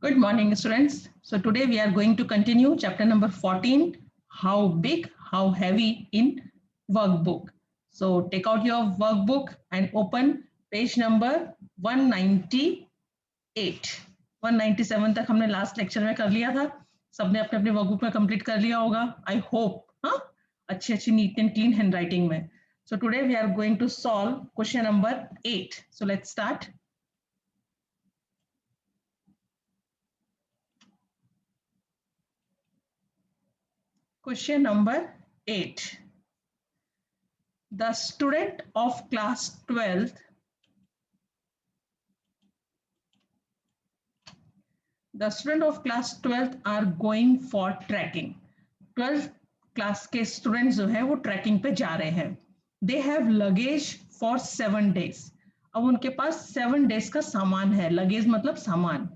Good morning, students. So today we are going to continue chapter number 14, how big, how heavy in workbook. So take out your workbook and open page number 198. 197 तक हमने last lecture में कर लिया था. सबने अपने अपने workbook में कंप्लीट कर लिया होगा. आई होप हाँ अच्छी अच्छी neat and clean hand writing में. So today we are going to solve question number 8. So let's start. Question number 8. The student of class 12th are going for trekking. 12th class के students जो है वो trekking पे जा रहे हैं. They have luggage for 7 days. अब उनके पास 7 days का सामान है. लगेज मतलब सामान.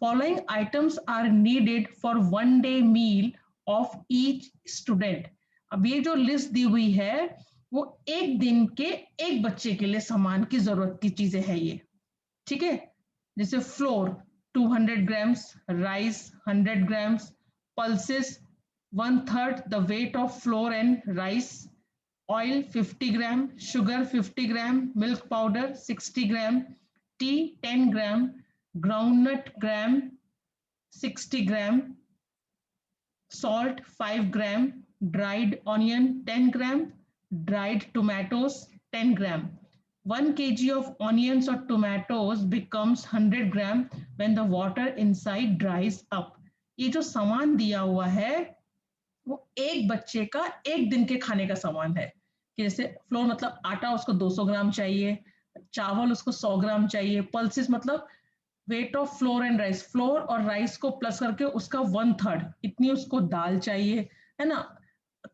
Following items are needed for 1 day meal of each student. अब ये जो लिस्ट दी हुई है वो एक दिन के एक बच्चे के लिए सामान की जरूरत की चीजें है ये. ठीक है, जैसे floor 200 grams, rice 100 grams, pulses 1/3 the weight of flour and rice, oil 50 gram, sugar 50 gram, milk powder 60 gram, tea 10 gram, groundnut gram 60 gram, salt 5 gram, dried onion 10 gram, dried tomatoes 10 gram. 1 kg of onions or tomatoes becomes 100 gram when the water inside dries up. ये जो सामान दिया हुआ है वो एक बच्चे का एक दिन के खाने का सामान है. कि जैसे फ्लोर मतलब आटा, उसको 200 ग्राम चाहिए, चावल उसको 100 ग्राम चाहिए, पल्सेस मतलब weight of floor and rice, floor और राइस को प्लस करके उसका 1/3 इतनी उसको दाल चाहिए, है ना.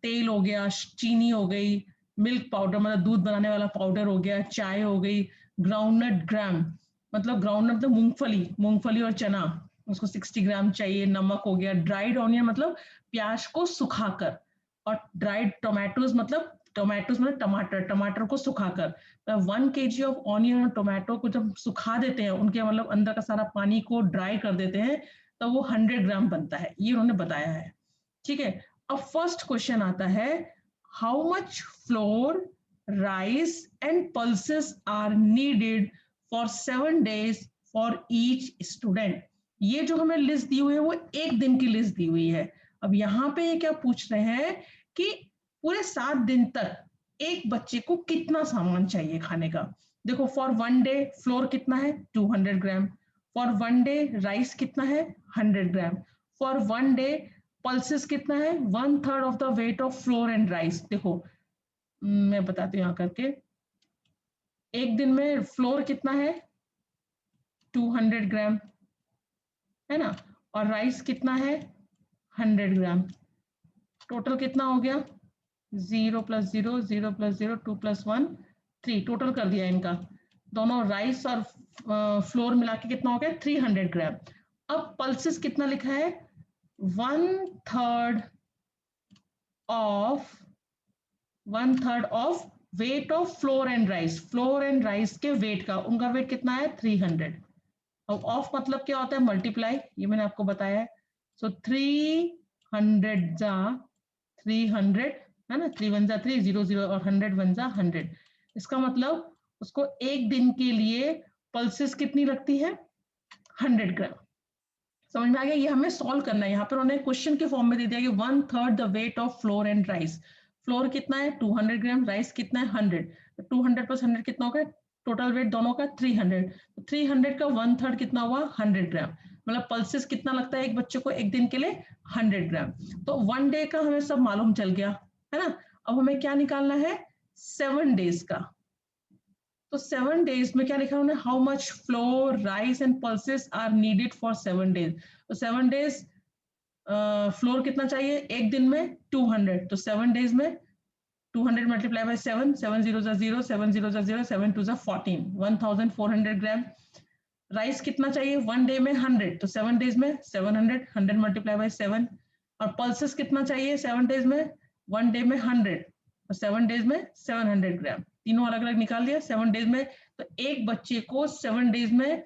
तेल हो गया, चीनी हो गई, मिल्क पाउडर मतलब दूध बनाने वाला पाउडर हो गया, चाय हो गई, ग्राउंडनट ग्राम मतलब ग्राउंडनट मतलब मूंगफली और चना, उसको 60 ग्राम चाहिए. नमक हो गया. ड्राइड ऑनियन मतलब प्याज को सुखाकर, और ड्राइड टोमेटोज मतलब टमाटर को सुखाकर. 1 kg ऑफ ऑनियन और टोमेटो को जब सुखा देते हैं, उनके मतलब अंदर का सारा पानी को ड्राई कर देते हैं, तो वो 100 ग्राम बनता है. ये उन्होंने बताया है. ठीक है. अब फर्स्ट क्वेश्चन आता है, how much flour, rice and pulses are needed for 7 days for each student. ये जो हमें लिस्ट दी हुई है वो एक दिन की लिस्ट दी हुई है. अब यहाँ पे ये क्या पूछ रहे हैं कि पूरे 7 दिन तक एक बच्चे को कितना सामान चाहिए खाने का. देखो, फॉर 1 day फ्लोर कितना है 200 ग्राम, फॉर 1 day राइस कितना है 100 ग्राम, फॉर 1 day पल्सेस कितना है 1/3 of the weight of floor and rice. देखो मैं बताती हूँ यहाँ करके. एक दिन में फ्लोर कितना है 200 ग्राम, है ना, और राइस कितना है 100 ग्राम. टोटल कितना हो गया 0 + 0 0 + 0 2 + 1 3. टोटल कर दिया इनका दोनों राइस और फ्लोर मिला के कितना हो गया 300 ग्राम. अब पल्सेस कितना लिखा है 1/3 of weight of floor and rice. Floor and rice के वेट का, उनका वेट कितना है 300. अब ऑफ मतलब क्या होता है मल्टीप्लाई, ये मैंने आपको बताया है. सो 300 जा 300, है ना, 3 1 जा 3 0 0 और 100 1 जा 100. इसका मतलब उसको एक दिन के लिए पल्सेस कितनी लगती है 100 ग्राम. समझ में आ गया. ये हमें सॉल्व करना है. यहाँ पर उन्होंने क्वेश्चन के फॉर्म में दे दिया कि 1/3 the weight of floor and rice. Floor कितना है 200 ग्राम, राइस कितना है 100. 200 + 100 कितना होगा, टोटल वेट दोनों का 300. 300 का 1/3 कितना हुआ 100 ग्राम. मतलब पल्सेस कितना लगता है एक बच्चे को एक दिन के लिए 100 ग्राम. तो 1 day का हमें सब मालूम चल गया, है ना. अब हमें क्या निकालना है 7 days का. तो 7 days में क्या लिखा उन्होंने, how much flour, rice and pulses are needed for 7 days. तो 7 days फ्लोर कितना चाहिए एक दिन में 200. तो 7 days में 200 मल्टीप्लाई बाय 7, 7 0 जा 0, 7 0 जा 0, 7 2 जा 14, 1400 ग्राम. राइस कितना चाहिए 1 day में 100. तो 7 days में 700, 100 मल्टीप्लाई बाय 7. और पल्सेस कितना चाहिए 7 days में 1 day में 100 और 7 days में 700 ग्राम. तीनों अलग अलग निकाल दिया 7 days में. तो एक बच्चे को 7 days में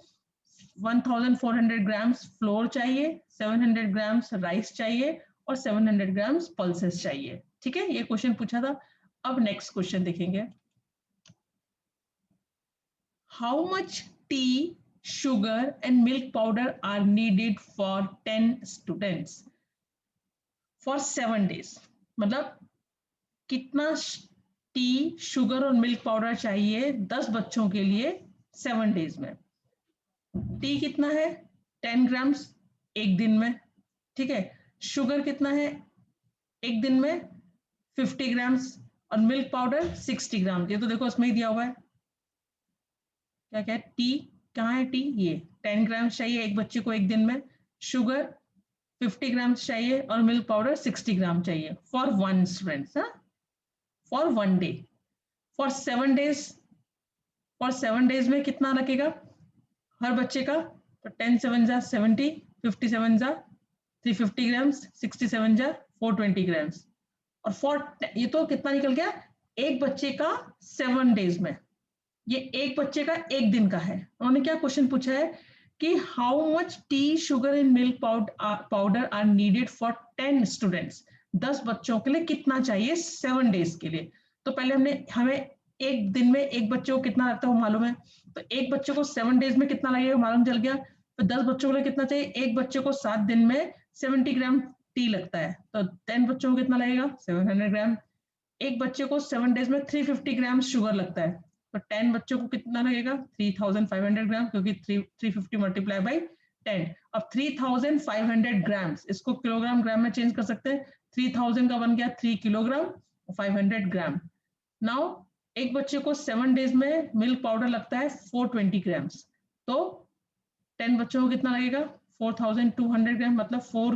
1400 ग्राम्स फ्लोर चाहिए, 700 ग्राम्स राइस चाहिए और 700 ग्राम्स पल्सेस चाहिए। ठीक है, ये क्वेश्चन पूछा था। अब नेक्स्ट क्वेश्चन देखेंगे, how much T, sugar and milk powder are needed for 10 students for 7 days। मतलब कितना टी, शुगर और मिल्क पाउडर चाहिए 10 बच्चों के लिए 7 डेज में। टी कितना है 10 ग्राम्स एक दिन में, ठीक है। शुगर कितना है एक दिन में 50 ग्राम्स और मिल्क पाउडर 60 ग्राम। ये तो देखो इसमें ही दिया हुआ है, क्या क्या है, टी कहाँ है, टी ये 10 ग्राम्स चाहिए एक बच्चे को एक दिन में, शुगर 50 ग्राम्स चाहिए और मिल्क पाउडर 60 ग्राम चाहिए for one student, for one day. For 7 days, for 7 days में कितना लगेगा हर बच्चे का, तो 10 7 जा 70, 50 7 जा 350 ग्राम्स, 60 7 जा 420 ग्राम्स। और फॉर ये तो कितना निकल गया एक बच्चे का 7 डेज में, ये एक बच्चे का एक दिन का है। उन्होंने क्या क्वेश्चन पूछा है कि how much tea, sugar and milk powder are needed for 10 students. 10 बच्चों के लिए कितना चाहिए 7 डेज के लिए। तो पहले हमें एक दिन में एक बच्चे को कितना लगता है वो मालूम है, तो एक बच्चे को 7 डेज में कितना लगेगा मालूम चल गया। तो 10 बच्चों के लिए कितना चाहिए, एक बच्चे को 7 दिन में 70 ग्राम टी लगता है, तो 10 बच्चों को कितना लगेगा 700 ग्राम। एक बच्चे को 7 डेज में 350 ग्राम शुगर लगता है, तो 10 बच्चों को कितना लगेगा 3500 ग्राम, क्योंकि 350 मल्टीप्लाई बाई 10। अब 3500 ग्राम्स, इसको किलोग्राम ग्राम में चेंज कर सकते हैं, 3000 का बन गया 3 किलोग्राम 500 ग्राम। नाउ एक बच्चे को 7 डेज में मिल्क पाउडर लगता है 420 ग्राम्स, तो 10 बच्चों को कितना लगेगा 4200 ग्राम, मतलब 4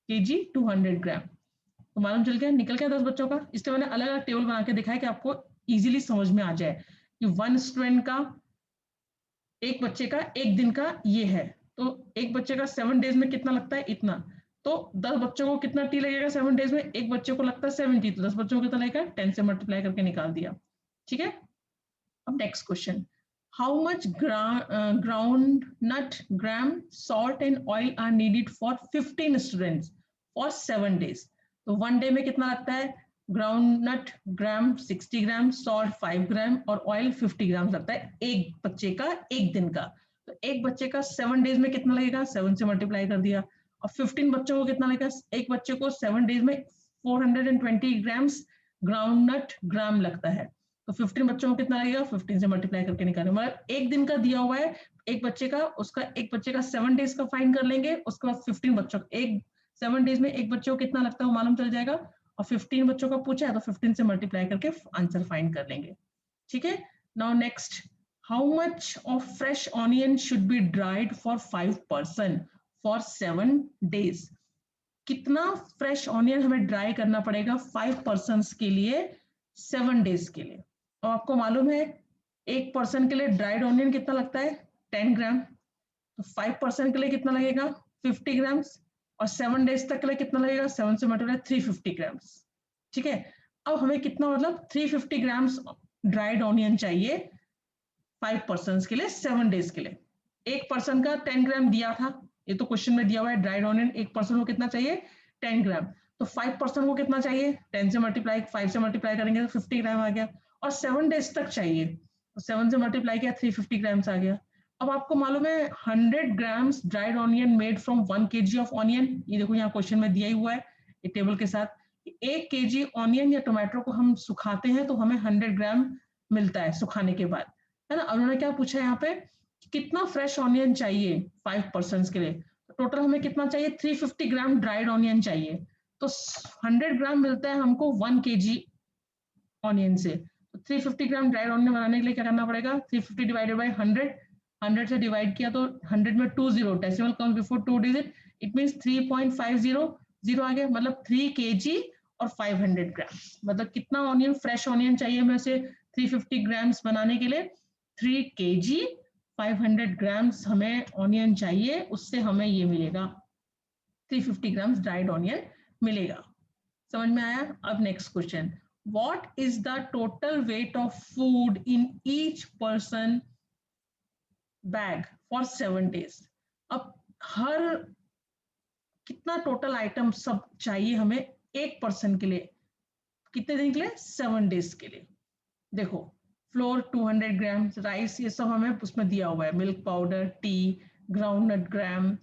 kg 200 ग्राम। तो मालूम चल गया, निकल गया 10 बच्चों का। इसलिए मैंने अलग अलग टेबल बना के दिखाया कि आपको इजीली समझ में आ जाए कि वन स्टूडेंट का, एक बच्चे का एक दिन का ये है। तो एक बच्चे का 7 डेज में कितना लगता है इतना, तो 10 बच्चों को कितना टी लगेगा 7 डेज में, एक बच्चे को लगता है 70, तो 10 बच्चों को कितना लगेगा 10 से मल्टीप्लाई करके निकाल दिया। ठीक है, अब next question, how much groundnut, gram, salt and oil are needed for 15 students for 7 days. तो वन डे में कितना लगता है, ग्राउंड नट ग्राम 60 ग्राम, सॉल्ट 5 ग्राम और ऑयल 50 ग्राम लगता है एक बच्चे का एक दिन का। तो एक बच्चे का 7 डेज में कितना लगेगा, 7 से मल्टीप्लाई कर दिया। और 15 बच्चों को कितना लगेगा, एक बच्चे को 7 डेज में 420 ग्राम्स ग्राउंड नट ग्राम लगता है, तो 15 बच्चों को कितना लगेगा 15 से मल्टीप्लाई करके निकालें। मतलब एक दिन का दिया हुआ है एक बच्चे का, उसका एक बच्चे का 7 डेज का फाइंड कर लेंगे, उसके बाद 15 बच्चों एक 7 डेज में एक बच्चे को कितना लगता है वो मालूम चल जाएगा, और 15 बच्चों का पूछा है तो 15 से मल्टीप्लाई करके आंसर फाइंड कर लेंगे। ठीक है, now next, how much of fresh onion should be dried for 5 person for 7 days. कितना फ्रेश ऑनियन हमें ड्राई करना पड़ेगा 5 पर्सन के लिए 7 डेज के लिए। और आपको मालूम है एक पर्सन के लिए ड्राइड ऑनियन कितना लगता है 10 ग्राम, तो 5 पर्सन के लिए कितना लगेगा 50 ग्राम्स, और 7 डेज तक के लिए कितना लगेगा 7 से मल्टीप्लाई 350 ग्राम्स। ठीक है, अब हमें कितना मतलब 350 ग्राम्स ड्राइड ऑनियन चाहिए 5 पर्सन के लिए 7 डेज के लिए। एक पर्सन का 10 ग्राम दिया था, ये तो क्वेश्चन में दिया हुआ है ड्राइड ऑनियन एक पर्सन को कितना चाहिए 10 ग्राम, तो 5 पर्सन को कितना चाहिए 10 से मल्टीप्लाई 5 से मल्टीप्लाई करेंगे तो 50 ग्राम आ गया, और 7 डेज तक चाहिए तो 7 से मल्टीप्लाई किया 350 ग्राम्स आ गया। अब आपको मालूम है 100 grams dried onion made from 1 kg of onion, ये देखो यहाँ क्वेश्चन में दिया ही हुआ है ये टेबल के साथ, 1 kg ऑनियन या टोमेटो को हम सुखाते हैं तो हमें 100 ग्राम मिलता है सुखाने के बाद, है ना। उन्होंने क्या पूछा है यहाँ पे कितना फ्रेश ऑनियन चाहिए 5 पर्सन के लिए, तो टोटल हमें कितना चाहिए 350 ग्राम ड्राइड ऑनियन चाहिए, तो 100 ग्राम मिलता है हमको 1 kg ऑनियन से। तो 350 ग्राम ड्राइड ऑनियन बनाने के लिए क्या करना पड़ेगा 350 डिवाइडेड बाई 100, 100 से डिवाइड किया तो 100 में 20 decimal comes before 2 digit, it means 3.50 आ गया, मतलब 3 kg और 500 ग्राम। मतलब कितना ऑनियन फ्रेश ऑनियन चाहिए हमें से 350 ग्राम्स बनाने के लिए 3 kg 500 ग्राम्स हमें ऑनियन चाहिए, उससे हमें ये मिलेगा 350 ग्राम्स ड्राइड ऑनियन मिलेगा। समझ में आया। अब next question, what is the total weight of food in each person bag for 7 days। अब हर कितना टोटल आइटम सब चाहिए हमें एक पर्सन के लिए, कितने दिन के लिए? 7 days के लिए। देखो फ्लोर 200 ग्राम, राइस ये सब हमें उसमें दिया हुआ है, milk powder, tea, groundnut gram,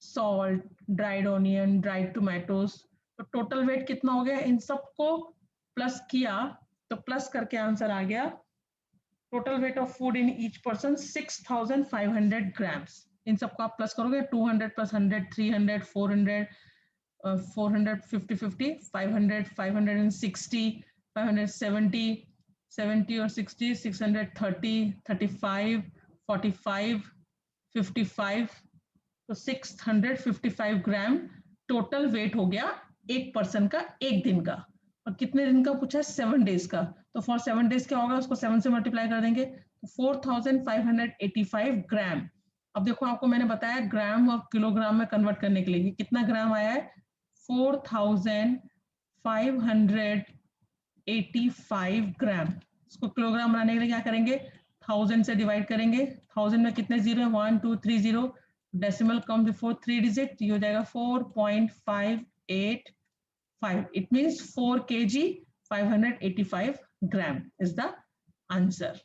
salt, dried onion, dried tomatoes. तो टोटल वेट कितना हो गया? इन सबको प्लस किया तो प्लस करके आंसर आ गया, total weight of food in each person 6500 grams. इन सबको आप प्लस करोगे, 200 प्लस 100 300 400 400 50 50 500 560 570 70 और 60 630 35 45 55, तो 655 ग्राम टोटल वेट हो गया एक पर्सन का एक दिन का। और कितने दिन का पूछा है? 7 डेज का। तो फॉर 7 डेज क्या होगा? उसको 7 से मल्टीप्लाई कर देंगे तो 4585 ग्राम। अब देखो आपको मैंने बताया ग्राम और किलोग्राम में कन्वर्ट करने के लिए कितना ग्राम आया है? 4585 ग्राम। इसको किलोग्राम बनाने के लिए क्या करेंगे? 1000 से डिवाइड करेंगे। 1000 में कितने जीरो है? 1 2 3 0, डेसिमल कम बिफोर 3 डिजिट, ये हो जाएगा 4.585। It means 4 kg 585 gram is the answer.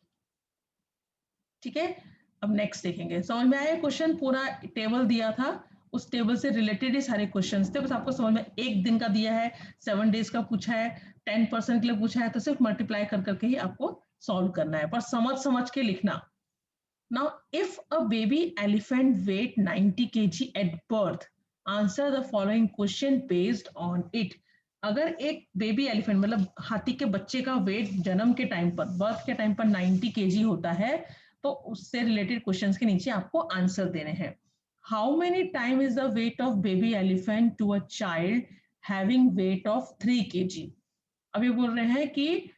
ठीक है, अब नेक्स्ट देखेंगे। समझ में आया? क्वेश्चन पूरा टेबल दिया था, उस टेबल से रिलेटेड ही सारे क्वेश्चंस थे, बस आपको समझ में एक दिन का दिया है, 7 डेज का पूछा है, 10% के लिए पूछा है, तो सिर्फ मल्टीप्लाई कर करके ही आपको सॉल्व करना है, पर समझ समझ के लिखना। Now, if a baby elephant weight 90 kg at birth, answer the following question based on it. अगर एक बेबी एलिफेंट मतलब हाथी के बच्चे का वेट जन्म के टाइम पर, बर्थ के टाइम पर 90 kg होता है, तो उससे रिलेटेड क्वेश्चंस के नीचे आपको आंसर देने हैं। How many time is the weight of baby elephant to a child having weight of 3 kg? अभी बोल रहे हैं कि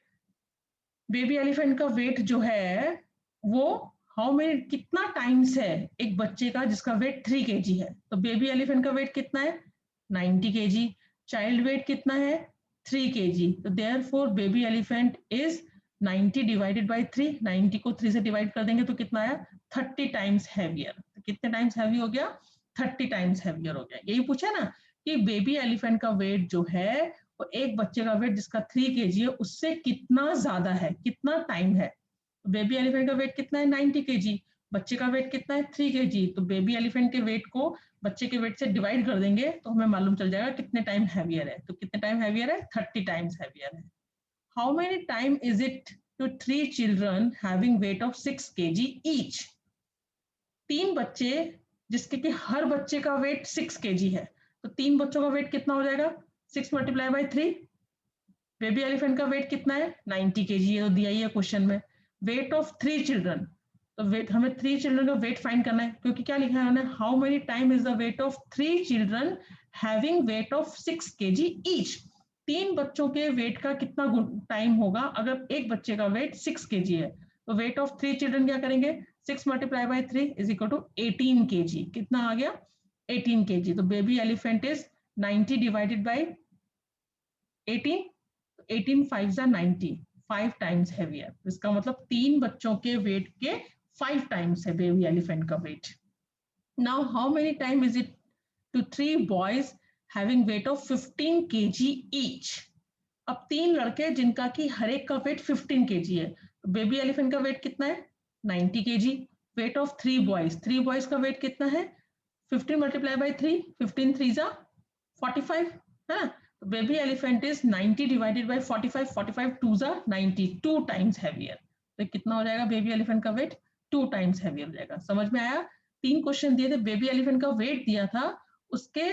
बेबी एलिफेंट का वेट जो है वो हाउ मेनी कितना टाइम्स है एक बच्चे का जिसका वेट 3 kg है। तो बेबी एलिफेंट का वेट कितना है? 90 kg। चाइल्ड वेट कितना है? 3 kg। तो therefore baby elephant is 90 divided bye 3, 90 को 3 से डिवाइड कर देंगे तो कितना आया? 30 टाइम्स हैवियर। तो कितने टाइम्स हैवी हो गया? 30 टाइम्स हैवियर हो गया। यही पूछा ना कि बेबी एलिफेंट का वेट जो है वो एक बच्चे का वेट जिसका 3 kg है उससे कितना ज्यादा है, कितना टाइम है। बेबी एलिफेंट का वेट कितना है? 90 kg। बच्चे का वेट कितना है? 3 kg। तो बेबी एलिफेंट के वेट को बच्चे के वेट से डिवाइड कर देंगे तो हमें मालूम चल जाएगा कितने टाइम हैवियर है। तो कितने टाइम हैवियर है? 30 टाइम्स हैवियर है। How many time is it to 3 children having weight of 6 kg each? 3 बच्चे जिसके कि हर बच्चे का वेट 6 kg है, तो 3 बच्चों का वेट कितना हो जाएगा? 6 मल्टीप्लाई बाय 3। बेबी एलिफेंट का वेट कितना है? 90 kg, ये तो दिया ही है क्वेश्चन में। वेट ऑफ 3 चिल्ड्रन, तो वेट हमें 3 चिल्ड्रन का वेट फाइंड करना है, क्योंकि क्या लिखा है उन्होंने? How many time is the weight of 3 children having weight of 6 kg each? 3 बच्चों के वेट का कितना टाइम होगा अगर एक बच्चे का वेट 6 kg है? तो वेट ऑफ 3 चिल्ड्रन क्या करेंगे? 6 multiply by 3 is equal to 18 kg। कितना आ गया? 18 kg। तो baby elephant is 90 divided by 18, 18 5 90, 5 times heavier. इसका मतलब 3 बच्चों के वेट के 5 टाइम्स है बेबी एलिफेंट का weight. Now how many time is it to 3 boys having weight of 15 kg each? अब 3 लड़के जिनका कि हर एक का वेट 15 kg है, तो बेबी एलिफेंट का वेट कितना है? 90 kg। Wait of 3 boys, 3 boys का वेट कितना है? 15 मल्टीप्लाई बाय 3, 15 3 जा 45 है ना। तो baby elephant is 90 divided bye 45, 45 2 जा 90, 2 टाइम्स हैवियर। तो कितना हो जाएगा बेबी एलिफेंट का वेट? 2 टाइम्स हैवियर हो जाएगा। समझ में आया? 3 क्वेश्चन दिए थे, बेबी एलिफेंट का वेट दिया था, उसके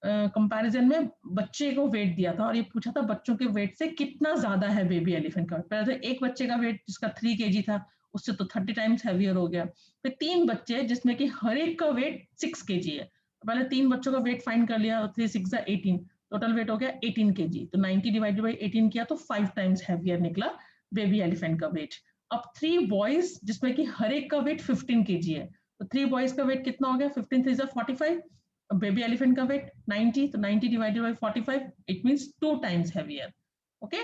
कंपैरिजन में बच्चे को वेट दिया था और ये पूछा था बच्चों के वेट से कितना ज्यादा है बेबी एलिफेंट का। पहले तो एक बच्चे का वेट जिसका 3 kg था उससे तो 30 टाइम्स हैवियर हो गया। फिर 3 बच्चे जिसमें कि हर एक का वेट 6 kg है, पहले 3 बच्चों का वेट फाइंड कर लिया, 3 6 18, टोटल वेट हो गया 18 kg। तो 90 डिवाइडेड बाई 18 किया तो 5 टाइम्स हैवियर निकला बेबी एलिफेंट का वेट। अब 3 बॉयज जिसमें कि हर एक का वेट 15 kg है, तो 3 बॉयज का वेट कितना हो गया? 15 3 45। बेबी एलिफेंट का वेट 90, तो 90 divided by 45, it means 2 times heavier. Okay,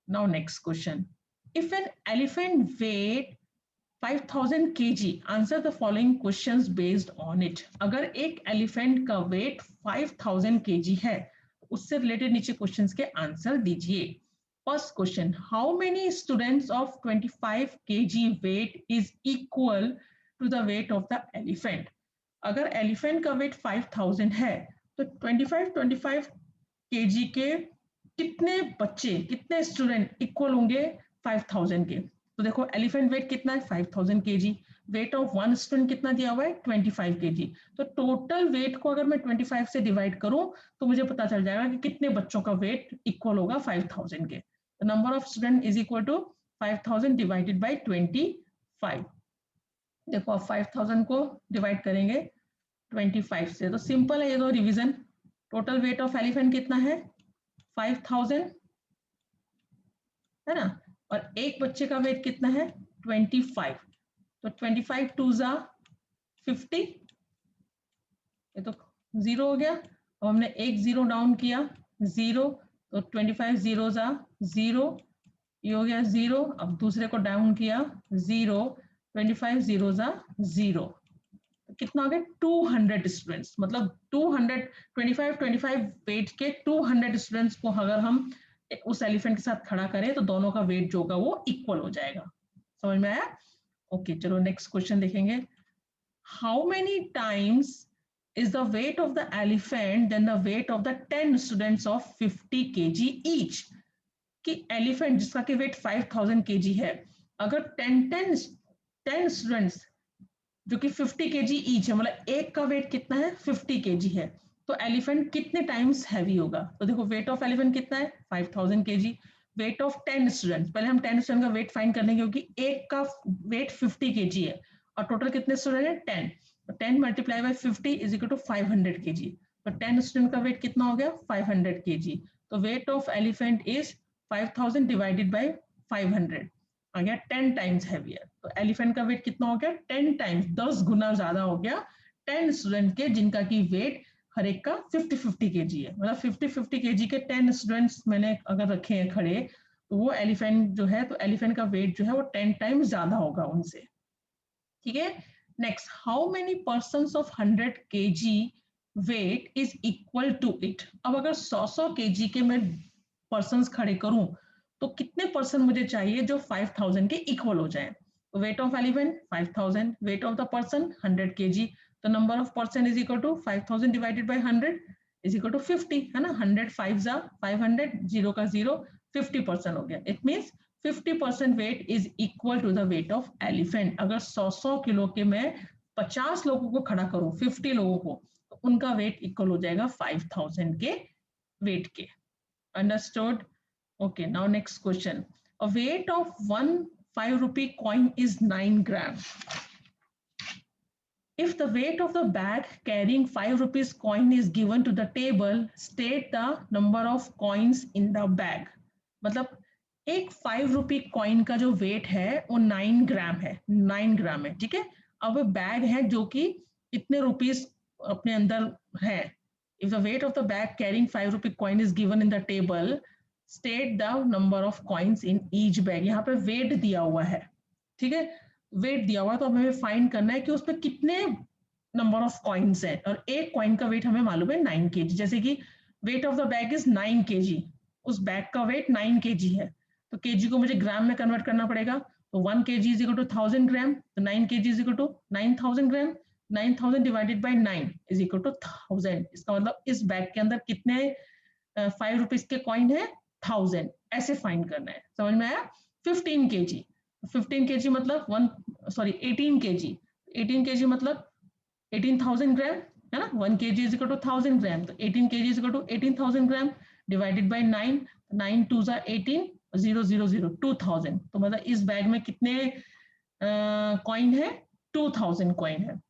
now next question. If an elephant weight 5000 kg, answer the following questions based on it. अगर एक एलिफेंट का वेट 5000 kg है, उससे रिलेटेड नीचे क्वेश्चंस के आंसर दीजिए। First question, how many students of 25 kg weight is equal to the weight of the elephant. अगर elephant का वेट 5000 है तो 25 kg के कितने बच्चे, कितने स्टूडेंट इक्वल होंगे 5000 के। तो देखो एलिफेंट वेट कितना है 5000 kg, weight of one student कितना दिया हुआ है 25 kg। तो टोटल वेट को अगर मैं 25 से डिवाइड करूं तो मुझे पता चल जाएगा कि कितने बच्चों का वेट इक्वल होगा 5000 के। तो number of student is equal to 5000 divided by 25। देखो अब 5000 को डिवाइड करेंगे 25 से तो सिंपल है ये दो revision. Total weight of elephant कितना है 5000 है ना, और एक बच्चे का वेट कितना है 25। तो 25 टू जा 50, ये तो जीरो हो गया। अब हमने एक जीरो डाउन किया जीरो, तो 25 जीरो जा जीरो, ये हो गया जीरो। अब दूसरे को डाउन किया जीरो, 25 जीरो जा जीरो, कितना हो गया 200 स्टूडेंट्स। मतलब 25 वेट के 200 स्टूडेंट्स को अगर हम उस एलिफेंट के साथ खड़ा करें तो दोनों का वेट जो होगा वो इक्वल हो जाएगा। समझ में आया? ओके चलो नेक्स्ट क्वेश्चन देखेंगे। How many times is the weight of the elephant than the weight of the 10 students of 50 kg each। कि एलिफेंट जिसका कि वेट 5000 kg है, अगर 10 स्टूडेंट्स जो कि 50 kg ईच है, मतलब एक का वेट कितना है 50 kg है, तो एलिफेंट कितने टाइम्स हैवी होगा। तो देखो वेट ऑफ एलिफेंट कितना है 5000 kg, वेट ऑफ 10 स्टूडेंट, पहले हम 10 स्टूडेंट का वेट फाइंड करने क्योंकि एक का वेट 50 kg है और टोटल कितने स्टूडेंट है 10, तो 10 multiply by 50 is equal to 500 kg। तो 10 स्टूडेंट का वेट कितना हो गया 500 kg। तो weight of elephant is 5000 divided bye 500, आ गया 10 टाइम्स हैवियर। तो एलिफेंट का वेट कितना हो गया 10 टाइम्स, 10 गुना ज्यादा हो गया 10 स्टूडेंट के जिनका की वेट हर एक का 50-50 kg है। मतलब 50-50 kg के 10 स्टूडेंट्स मैंने अगर रखे हैं खड़े, तो वो एलिफेंट जो है, तो एलिफेंट का वेट जो है वो 10 टाइम्स ज्यादा होगा उनसे। ठीक है, next, how many persons of 100 kg weight is equal to it. अब अगर 100 kg के मैं पर्सन्स खड़े करूं तो कितने पर्सन मुझे चाहिए जो 5000 के इक्वल हो जाए। तो weight of elephant 5000, weight of the person 100 kg, तो number of person is equal to 5000 divided by 100 is equal to 50 है ना। 100 5 जा 500, जीरो का जीरो, 50% हो गया। It means 50% weight is equal to the weight of elephant. अगर 100 kilo के मैं 50 लोगों को खड़ा करूं, 50 लोगों को, तो उनका वेट इक्वल हो जाएगा 5000 के वेट के। Understood? Okay, now next question. A weight of 1 5 rupee coin is 9 gram. If the weight of the bag carrying 5 rupees coin is given to the table, state the number of coins in the bag. मतलब एक 5 rupee coin का जो wait है वो 9 ग्राम है, 9 ग्राम है। ठीक है, अब बैग है जो कि इतने रुपीस अपने अंदर है। If the weight of the bag carrying 5 rupee coin is given in the table, state the number of coins in each bag. यहाँ पे वेट दिया हुआ है, ठीक है, वेट दिया हुआ है, तो हमें फाइंड करना है कि उसमें कितने नंबर ऑफ कॉइन्स हैं। और एक कॉइन का वेट हमें मालूम है 9 kg, जैसे कि wait of the bag is 9 kg, उस बैग का वेट 9 kg है, तो kg को मुझे ग्राम में कन्वर्ट करना पड़ेगा। तो 1 kg is equal to 1000 gram, तो 9 kg is equal to 9000 gram. 9000 divided by 9 is equal to 1000। इसका मतलब इस बैग के अंदर कितने 5 रुपीज के कॉइन है 1000, ऐसे फाइंड करना है। समझ में आया? 15 kg, 15 kg मतलब 18 kg, 18 kg मतलब 18,000 ग्राम है ना। 1 kg is equal to 1000 gram, तो 18 kg is equal to 18,000 gram divided by 9, 9 2 जा 18, 0 0 0 2000। तो मतलब इस बैग में कितने कॉइन है 2000 कॉइन है।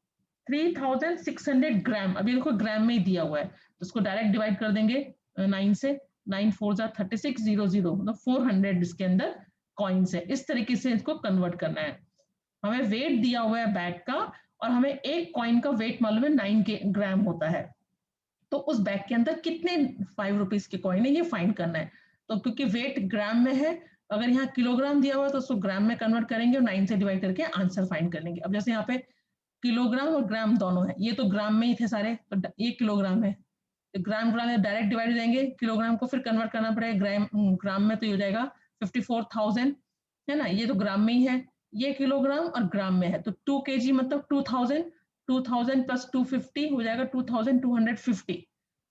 3600 ग्राम, अभी देखो ग्राम में ही दिया हुआ है, तो उसको डायरेक्ट डिवाइड कर देंगे 9 से, 9 4 जा 36, 0 0 मतलब 400 इसके अंदर कॉइन्स है। इस तरीके से इसको कन्वर्ट करना है। हमें वेट दिया हुआ है बैग का और हमें एक कॉइन का वेट मालूम है 9 ग्राम होता है, तो उस बैग के अंदर कितने 5 रुपीज के कॉइन है ये फाइंड करना है। तो क्योंकि वेट ग्राम में है अगर यहाँ किलोग्राम दिया हुआ है तो उसको ग्राम में कन्वर्ट करेंगे और 9 से डिवाइड करके आंसर फाइंड कर लेंगे। अब जैसे यहाँ पे किलोग्राम और ग्राम दोनों है, ये तो ग्राम में ही थे सारे, तो 1 किलोग्राम है, तो ग्राम ग्राम डायरेक्ट डिवाइड हो जाएंगे, किलोग्राम को फिर कन्वर्ट करना पड़ेगा ग्राम में, तो ये हो जाएगा 54,000, है ना, ये तो ग्राम में ही है, ये किलोग्राम और ग्राम में है, तो 2 kg मतलब 2000, 2000 प्लस 250 हो जाएगा 2250,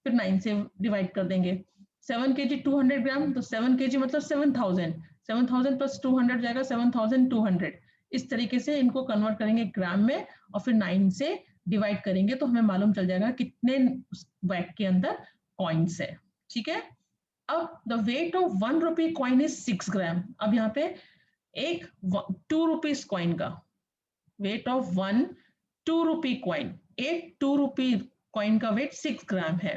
फिर 9 से डिवाइड कर देंगे। 7 kg 200 ग्राम, तो 7 kg मतलब 7000, 7000 प्लस 200 हो जाएगा 7200। इस तरीके से इनको कन्वर्ट करेंगे ग्राम में और फिर 9 से डिवाइड करेंगे, तो हमें मालूम चल जाएगा कितने बैग के अंदर कॉइन्स है। ठीक है, अब the weight of 1 rupee coin is 6 ग्राम। अब यहाँ पे एक 2 रुपीज कॉइन का वेट ऑफ 1 2 रुपी कॉइन, एक 2 रुपी कॉइन का वेट 6 ग्राम है।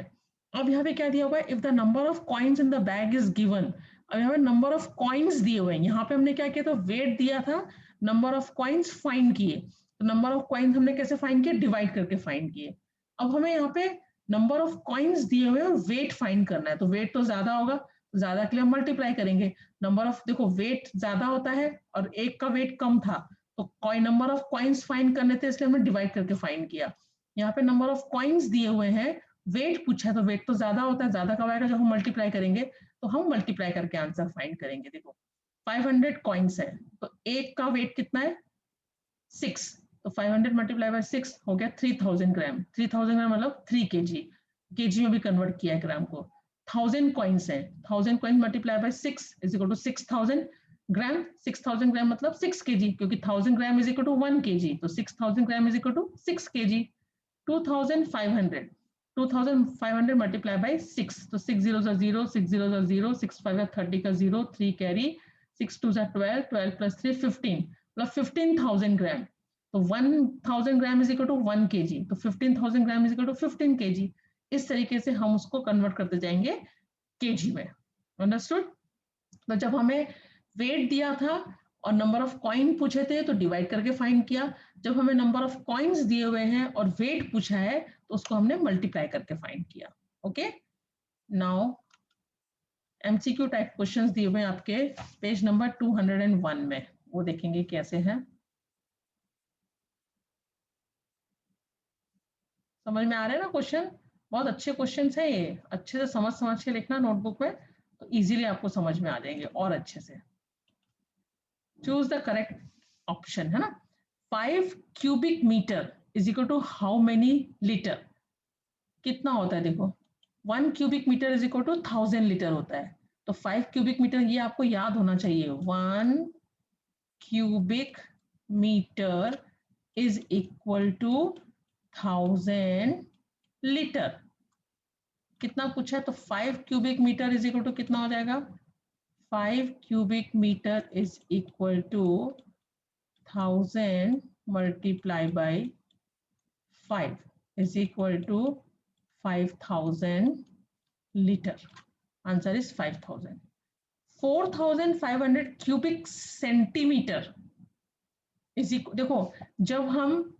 अब यहाँ पे क्या दिया हुआ है, if the number of coins in the bag is given. अब यहाँ पे नंबर ऑफ कॉइन्स दिए हुए हैं, यहाँ पे हमने क्या किया था, वेट दिया था, नंबर ऑफ कॉइन्स फाइंड किए, तो नंबर ऑफ कॉइन्स हमने कैसे फाइंड किए, डिवाइड करके फाइंड किए। अब हमें यहाँ पे नंबर ऑफ कॉइन्स दिए हुए और वेट फाइंड करना है, तो वेट तो ज्यादा होगा, तो ज्यादा के लिए हम मल्टीप्लाई करेंगे। नंबर ऑफ, देखो वेट ज्यादा होता है और एक का वेट कम था, तो coin number of coins find करने थे, इसलिए हमने डिवाइड करके फाइंड किया। यहाँ पे नंबर ऑफ कॉइन्स दिए हुए हैं, वेट पूछा है, तो वेट तो ज्यादा होता है, ज्यादा कब आएगा, जब हम मल्टीप्लाई करेंगे, तो हम मल्टीप्लाई करके आंसर फाइंड करेंगे। देखो 500 कॉइन्स है, तो एक का वेट कितना है 6, तो 500 मल्टीप्लाई बाय 6 हो गया 3000 ग्राम। 3000 ग्राम मतलब 3 kg, केजी में भी कन्वर्ट किया है ग्राम को। 1000 कॉइन्स है, 1000 coins multiply by 6 is equal to 6000 gram. 6000 gram मतलब 6 kg, क्योंकि 1000 gram is equal to 1 kg, तो 6000 gram is equal to 6 kg। 2500, 2500 multiply by 6, तो 6 0 0, 6 0 0, 6 5 30 का 0, 3 कैरी, 6 2 12, 12 प्लस 3 15, मतलब 15,000 ग्राम। तो 1000 gram is equal to 1 kg, तो 15,000 gram is equal to 15 kg। इस तरीके से हम उसको कन्वर्ट करते जाएंगे केजी में। अंडरस्टूड? तो जब हमें वेट दिया था और नंबर ऑफ कॉइन पूछे थे तो डिवाइड करके फाइंड किया, जब हमें नंबर ऑफ कॉइन्स दिए हुए हैं और वेट पूछा है तो उसको हमने मल्टीप्लाई करके फाइंड किया। Okay, now MCQ type questions दिए हुए हैं आपके पेज नंबर 201 में, वो देखेंगे कैसे हैं। समझ में आ रहे हैं ना क्वेश्चन? बहुत अच्छे क्वेश्चन है ये, अच्छे से समझ के लिखना नोटबुक में, तो इजीली आपको समझ में आ जाएंगे और अच्छे से। चूज द करेक्ट ऑप्शन, है ना। 5 cubic metre is equal to how many litre? कितना होता है देखो, 1 cubic metre is equal to 1000 litre होता है, तो 5 क्यूबिक मीटर ये आपको याद होना चाहिए। 1 cubic metre is equal to 1000 litre. कितना पूछा है, तो 5 cubic metre is equal to कितना हो जाएगा, 5 cubic meter is equal to 1000 multiplied by 5 is equal to 5000 liter. Answer is 5000. 4500 cubic centimeter is equal, देखो जब हम,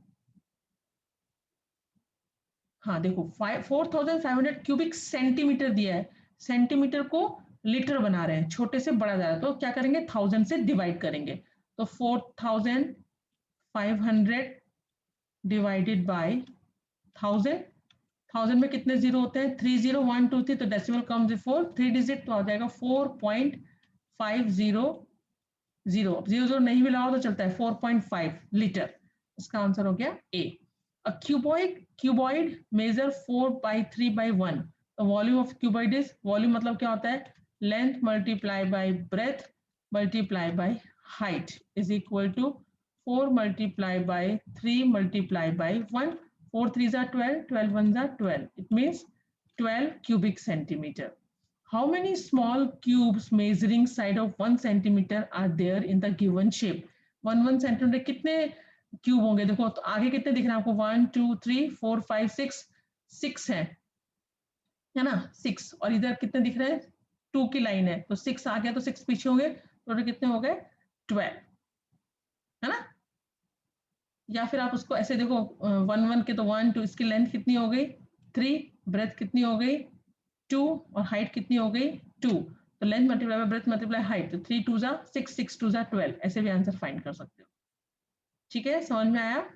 हाँ देखो 4500 क्यूबिक सेंटीमीटर दिया है, सेंटीमीटर को लीटर बना रहे हैं, छोटे से बड़ा जा रहा है, तो क्या करेंगे 1000 से डिवाइड करेंगे, तो 4500 डिवाइडेड बाय 1000, 1000 में कितने जीरो होते हैं, 3 0 1 2 3, तो डेसिमल कम बिफोर 3 डिजिट, तो आ जाएगा 4.500, 0 नहीं भी लगाओ तो चलता है, 4.5 लीटर। इसका आंसर हो गया ए। A cuboid measure 4/3/1. The volume of cuboid is, volume मतलब क्या होता है, length multiply by breadth multiply by height is equal to 4 multiply by 3 multiply by 1. 4 3s are 12, 12 1s are 12. It means 12 cubic centimeter. How many small cubes measuring side of 1 centimeter are there in the given shape? 1 centimeter कितने cube होंगे, देखो तो आगे कितने दिख रहे हैं आपको, 1 2 3 4 5 6, 6 है ना, 6, और इधर कितने दिख रहे हैं, 2 की लाइन है, तो 6 आ गया तो 6 पीछे होंगे, टोटल कितने हो गए 12, है ना। या फिर आप उसको ऐसे देखो 1 1 के, तो 1 2, इसकी लेंथ कितनी हो गई 3, ब्रेथ कितनी हो गई 2, और हाइट कितनी हो गई 2, तो length multiply by breath multiply height, तो 3 2 जा 6, 6 2 जा 12, ऐसे भी आंसर फाइंड कर सकते हो। ठीक है, समझ में आया?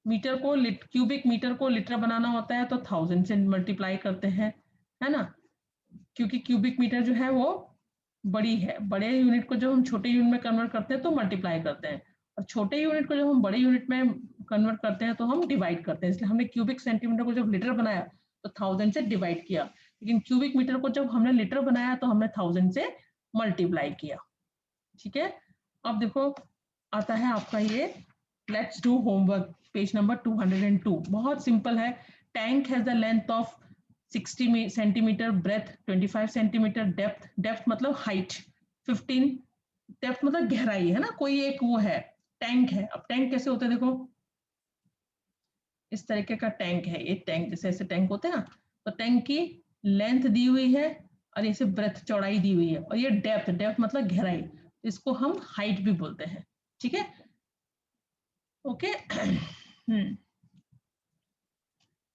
मीटर को क्यूबिक मीटर को लीटर बनाना होता है तो 1000 से मल्टीप्लाई करते हैं, है ना, क्योंकि क्यूबिक मीटर जो है वो बड़ी है, बड़े यूनिट को जब हम छोटे यूनिट में कन्वर्ट करते हैं तो मल्टीप्लाई करते हैं, और छोटे यूनिट को जब हम बड़े यूनिट में कन्वर्ट करते हैं तो हम डिवाइड करते हैं। इसलिए हमने क्यूबिक सेंटीमीटर को जब लीटर बनाया तो 1000 से डिवाइड किया, लेकिन क्यूबिक मीटर को जब हमने लीटर बनाया तो हमने 1000 से मल्टीप्लाई किया। ठीक है, अब देखो आता है आपका ये let's do homework, page number 202। बहुत सिंपल है। Tank has the length of 60 centimetre, breadth 25 centimetre, depth, depth मतलब हाइट 15, डेप्थ मतलब गहराई, है ना, कोई एक वो है टैंक है। अब टैंक कैसे होता है, देखो इस तरीके का टैंक है, ये टैंक जैसे ऐसे टैंक होते हैं ना, तो टैंक की लेंथ दी हुई है और इसे ब्रेथ चौड़ाई दी हुई है, और ये डेप्थ, डेप्थ मतलब गहराई, इसको हम हाइट भी बोलते हैं। ठीक है, ओके।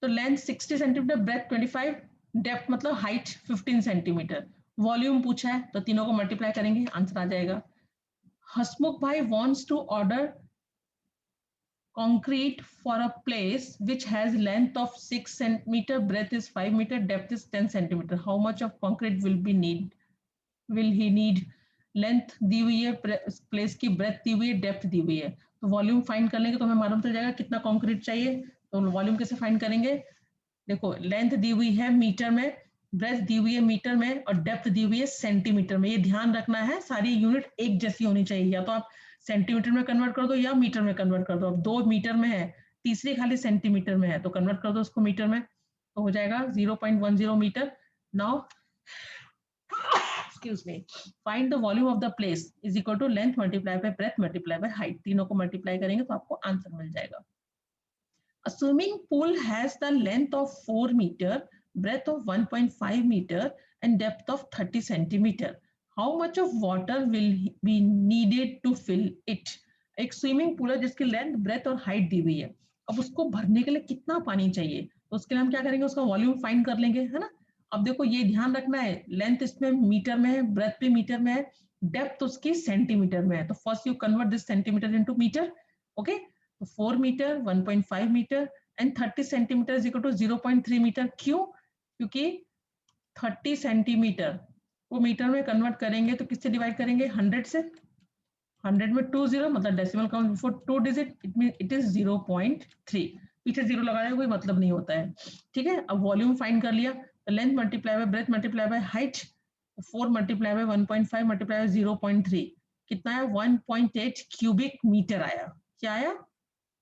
तो लेंथ 60 सेंटीमीटर, ब्रेथ 25, डेप्थ मतलब हाइट 15 सेंटीमीटर, वॉल्यूम पूछा है तो तीनों को मल्टीप्लाई करेंगे, आंसर आ जाएगा। हसमुख भाई wants to order concrete for a place which has length of 6 centimeter, breadth is 5 meter, depth is 10 centimeter. How much of concrete will he need? Length दी हुई है, प्लेस की ब्रेथ दी हुई है, डेप्थ दी हुई है, तो वॉल्यूम फाइंड कर लेंगे तो हमें मालूम चल जाएगा कितना कंक्रीट चाहिए। तो वॉल्यूम कैसे फाइंड करेंगे, देखो लेंथ दी हुई है मीटर में, ब्रेथ दी हुई है मीटर में, और डेप्थ दी हुई है सेंटीमीटर में। ये ध्यान रखना है, सारी यूनिट एक जैसी होनी चाहिए, या तो आप सेंटीमीटर में कन्वर्ट कर दो या मीटर में कन्वर्ट कर दो। अब 2 मीटर में है, तीसरी खाली सेंटीमीटर में है, तो कन्वर्ट कर दो उसको मीटर में, तो हो जाएगा 0.10 metre. Now excuse me, find the volume of the place is equal to length multiplied by breadth multiplied by height, तीनों को मल्टीप्लाई करेंगे तो आपको आंसर मिल जाएगा। A swimming pool has the length of 4 meter, breadth of 1.5 meter and depth of 30 centimeter. How much of water will be needed to fill it? एक swimming pool है जिसकी length, breath और height दी हुई है, अब उसको भरने के लिए कितना पानी चाहिए, तो उसके लिए हम क्या करेंगे, उसका वॉल्यूम फाइंड कर लेंगे, है ना। अब देखो ये ध्यान रखना है, लेंथ इसमें मीटर में है, ब्रेथ भी मीटर में है, डेप्थ उसकी सेंटीमीटर में है, तो first you convert this centimetre into metre. Okay, तो 4 metre, 1.5 metre and 30 centimetre is equal to 0.3 metre. क्यों, क्योंकि 30 सेंटीमीटर वो मीटर में कन्वर्ट करेंगे तो किससे डिवाइड करेंगे, 100 से। 100 में 2 0 मतलब decimal count before 2 digit, it mean it is 0.3, पीछे जीरो लगाने का कोई मतलब नहीं होता है। ठीक है, अब वॉल्यूम फाइंड कर लिया, तो length multiply by breath multiply by height, 4 multiply by 1.5 multiply by 0.3, कितना है 1.8 क्यूबिक मीटर आया। क्या आया,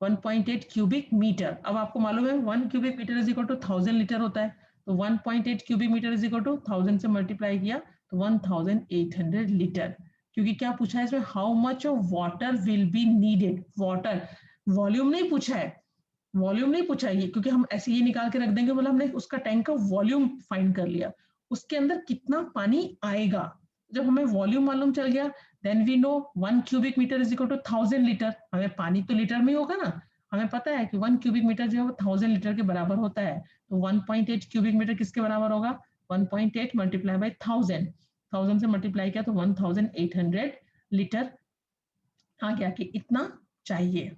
1.8 क्यूबिक मीटर। अब आपको मालूम है 1 cubic metre is equal to 1000 litre होता है, तो 1.8 cubic metre is equal to 1000 से मल्टीप्लाई किया तो 1800 लीटर। क्योंकि क्या पूछा है इसमें, how much of water will be needed, water, volume नहीं पूछा है, वॉल्यूम नहीं पूछा है, क्योंकि हम ऐसे ये निकाल के रख देंगे, मतलब हमने उसका टैंक का वॉल्यूम फाइंड कर लिया, उसके अंदर कितना पानी आएगा। जब हमें वॉल्यूम मालूम चल गया, then we know 1 cubic metre is equal to 1000 litre, हमें पानी तो लीटर में होगा ना, हमें पता है कि 1 क्यूबिक मीटर जो है वो 1000 लीटर के बराबर होता है, तो 1.8 क्यूबिक मीटर किसके बराबर होगा, 1.8 मल्टीप्लाई बाय 1000, 1000 से मल्टीप्लाई किया तो 1800 लीटर आ गया कि इतना चाहिए।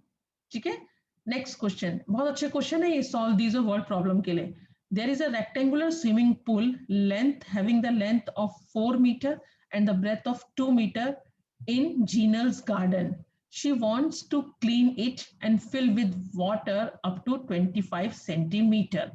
ठीक है, नेक्स्ट क्वेश्चन, बहुत अच्छे क्वेश्चन है ये, सॉल्व दीज वर्ड प्रॉब्लम के लिए। There is a rectangular swimming pool, length having the length of 4 metre and the breadth of 2 metre in Gina's garden. She wants to clean it and fill with water up to 25 centimeter.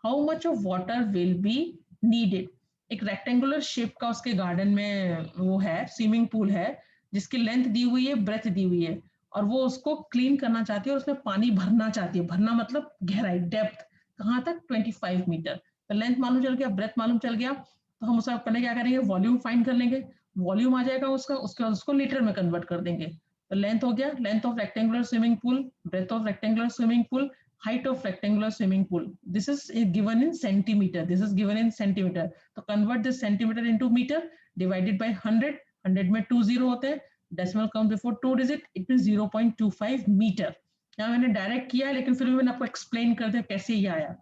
How much of water will be needed? एक rectangular shape का उसके garden में वो है, swimming pool है, जिसकी length दी हुई है, ब्रेथ दी हुई है, और वो उसको क्लीन करना चाहती है और उसमें पानी भरना चाहती है, भरना मतलब गहराई, डेप्थ कहाँ तक, 25 मीटर। तो लेंथ मालूम चल गया, ब्रेथ मालूम चल गया, तो हम उसका पहले क्या करेंगे, वॉल्यूम फाइंड कर लेंगे, वॉल्यूम आ जाएगा उसका, उसके बाद उसको लीटर में कन्वर्ट कर देंगे। तो लेंथ हो गया, length of rectangular swimming pool, breadth of rectangular swimming pool, height of rectangular swimming pool. This is given in centimeter. This is given in centimeter. तो convert this centimeter into meter divided by 100. 100 में 2 0 होते हैं, decimal count before 2 digit, it means 0.25 metre. यहाँ मैंने direct किया है, लेकिन फिर भी मैंने आपको एक्सप्लेन कर दिया कैसे ये आया।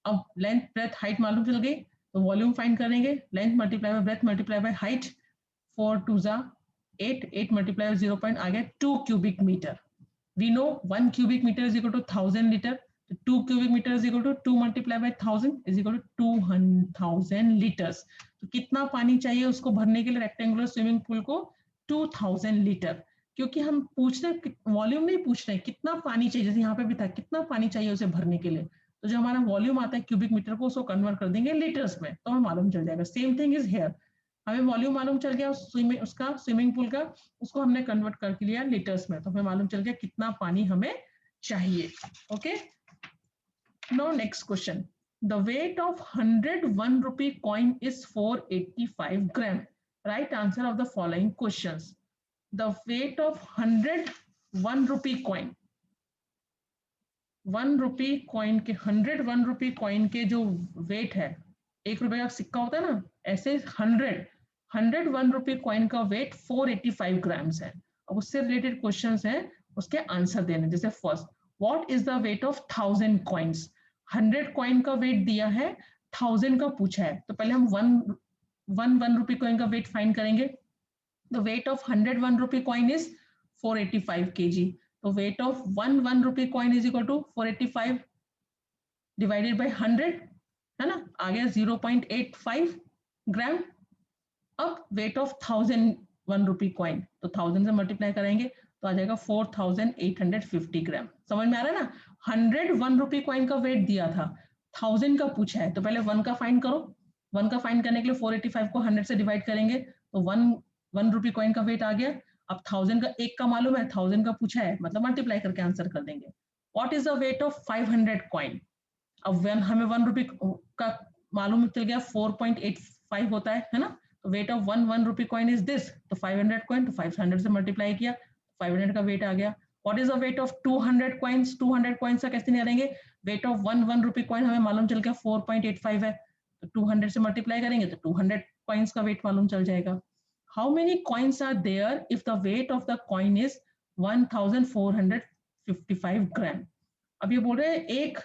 अब लेंथ ब्रेथ हाइट मालूम चल गई, तो वॉल्यूम फाइंड करेंगे, length multiply by breath multiply by height, 4 2 जा 8, 8 मल्टीप्लाई बाय 0 आ गया 2 cubic metre. We know 1 cubic meter is equal to 1000 liter. 2 cubic meter is equal to 2 multiplied by 1000 is equal to 200,000 liters. तो कितना पानी चाहिए उसको भरने के लिए रेक्टेंगुलर स्विमिंग पूल को? 2000 लीटर. क्योंकि हम पूछ रहे वॉल्यूम नहीं पूछ रहे कितना पानी चाहिए, जैसे यहाँ पे भी था कितना पानी चाहिए उसे भरने के लिए, तो जो हमारा वॉल्यूम आता है क्यूबिक मीटर को उसको कन्वर्ट कर देंगे लीटर्स में, तो हमें मालूम चल जाएगा. सेम थिंग इज हियर, हमें वॉल्यूम मालूम चल गया उसका स्विमिंग पूल का, उसको हमने कन्वर्ट करके लिया लीटर्स में, तो हमें मालूम चल गया कितना पानी हमें चाहिए. Okay, now next question. The weight of 101 rupee coin is 485 gram. Right answer of the following questions. The weight of 101 rupee coin, 1 rupee coin के 101 rupee coin के जो वेट है, 1 रुपए का सिक्का होता है ना, ऐसे 101 रुपए कॉइन का वेट 485 ग्राम्स है. अब उससे रिलेटेड क्वेश्चंस हैं, उसके आंसर देने. जैसे first, what is the weight of 1000 coins. 100 coin का वेट दिया है, 1000 का पूछा है, तो पहले हम 1 रुपए कॉइन का वेट फाइंड करेंगे. द वेट ऑफ 101 रुपए कॉइन इज 485 kg. तो वेट ऑफ 1 रुपए coin is equal to 485 divided by 100, है ना, आ गया 0.85 ग्राम. अब वेट ऑफ 1001 रुपी कॉइन, तो 1000 से मल्टीप्लाई करेंगे तो आ जाएगा 4850 ग्राम. समझ में आ रहा है ना. 101 रुपी कॉइन का वेट दिया था, 1000 का पूछा है, तो पहले 1 का फाइंड करो. 1 का फाइंड करने के लिए 485 को 100 से डिवाइड करेंगे, तो 1 रुपी कॉइन का वेट आ गया. अब 1000 का 1 का मालूम है, 1000 का पूछा है, मतलब मल्टीप्लाई करके आंसर कर देंगे. What is the weight of 500 coin. अब हमें 1 रुपी का मालूम चल गया 4.85 होता है ना. तो weight of 1 rupee coin is this, तो 500 कॉइन, तो 500 से मल्टीप्लाई किया, 500 का वेट आ गया. What is the weight of 200 coins. 200 coins का कैसे निकालेंगे. वेट ऑफ 1 रुपी कॉइन हमें मालूम चल गया 4.85 है, तो 200 से मल्टीप्लाई करेंगे तो 200 कॉइन्स का वेट मालूम चल जाएगा. How many coins are there if the weight of the coin is 1455 gram. अब ये बोल रहे हैं एक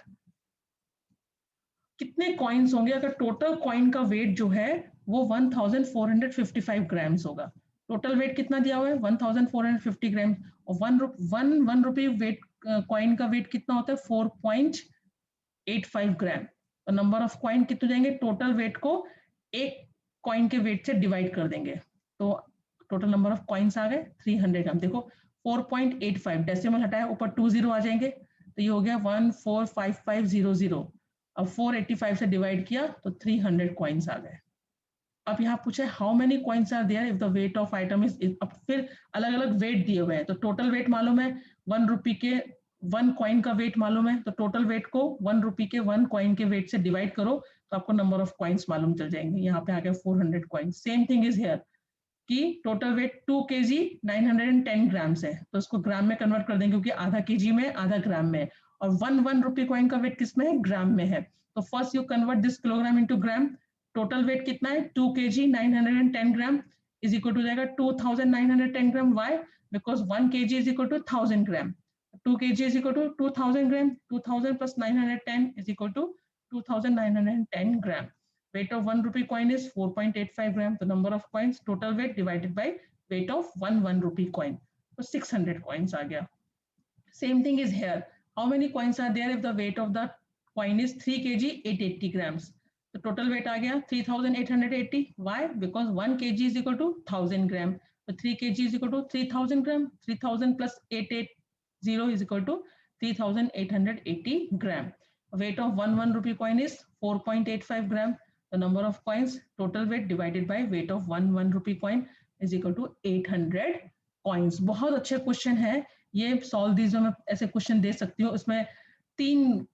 कितने कॉइन्स होंगे अगर टोटल कॉइन का वेट जो है वो 1455 ग्राम्स होगा. टोटल वेट कितना दिया हुआ है 1450 ग्राम, और 1 रुपी वेट कॉइन का वेट कितना होता है 4.85 ग्राम. तो नंबर ऑफ कॉइन कितने जाएंगे, टोटल वेट को एक कॉइन के वेट से डिवाइड कर देंगे, तो टोटल नंबर ऑफ कॉइन्स आ गए 300 ग्राम. देखो 4.85 डेसिमल हटाया, ऊपर 20 आ जाएंगे, तो ये हो गया 145500. अब 485 से डिवाइड किया तो 300 कॉइन्स आ गए. अब यहाँ पूछे how many coins are there if the weight of item is. अब फिर अलग अलग वेट दिए हुए हैं, तो टोटल वेट मालूम है 1 रुपी के 1 कॉइन का वेट मालूम है, तो टोटल वेट को 1 रुपी के 1 कॉइन के वेट से डिवाइड करो तो आपको नंबर ऑफ कॉइन्स मालूम चल जाएंगे. यहाँ पे आ गया 400 coins. Same thing is here कि टोटल वेट 2 kg 910 ग्राम्स है, तो उसको ग्राम में कन्वर्ट कर देंगे क्योंकि आधा kg में आधा ग्राम में है, और 1 रुपी कॉइन का वेट किस में है, ग्राम में है. तो first you convert this kilogram into gram. Total weight कितना है 2 kg 910 gram is equal to जाएगा 2910 gram. Why, because 1 kg is equal to 1000 gram. 2 kg is equal to 2000 gram. 2000 plus 910 is equal to 2910 gram. Weight of 1 rupee coin is 4.85 gram. The number of coins, total weight divided by weight of 1 rupee coin. So 600 coins आ गया. Same thing is here. How many coins are there if the weight of the coin is 3 kg 880 grams? The total weight आ गया 3880. Why? Because 1 kg is equal to 1000 gram. So 3 kg is equal to 3000 gram. 3000 plus 880 is equal to 3880 gram. Weight of 1 rupee coin is 4.85 gram. The number of coins, total weight divided by weight of 1 rupee coin is equal to 800 coins. बहुत अच्छे question है ये. Solve दीजिए, मैं ऐसे question दे सकती हूँ. इसमें 3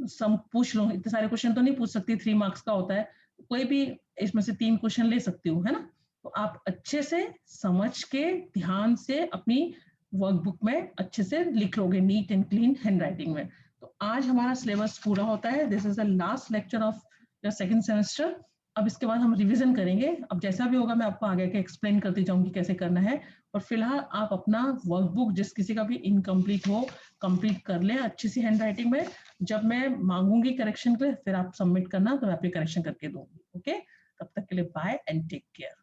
सम पूछ लो, इतने सारे क्वेश्चन तो नहीं पूछ सकती, 3 मार्क्स का होता है, कोई भी इसमें से 3 क्वेश्चन ले सकती हूँ, है ना. तो आप अच्छे से समझ के ध्यान से अपनी वर्कबुक में अच्छे से लिख लोगे नीट एंड क्लीन हैंडराइटिंग में. तो आज हमारा सिलेबस पूरा होता है. This is the last lecture of the second semester. अब इसके बाद हम रिवीजन करेंगे. अब जैसा भी होगा मैं आपको आगे के एक्सप्लेन करती जाऊंगी कैसे करना है. और फिलहाल आप अपना वर्कबुक जिस किसी का भी इनकम्प्लीट हो कंप्लीट कर ले अच्छी सी हैंड राइटिंग में। जब मैं मांगूंगी करेक्शन के लिए फिर आप सबमिट करना, तो मैं आपकी करेक्शन करके दूंगी। ओके, तब तक के लिए बाय एंड टेक केयर।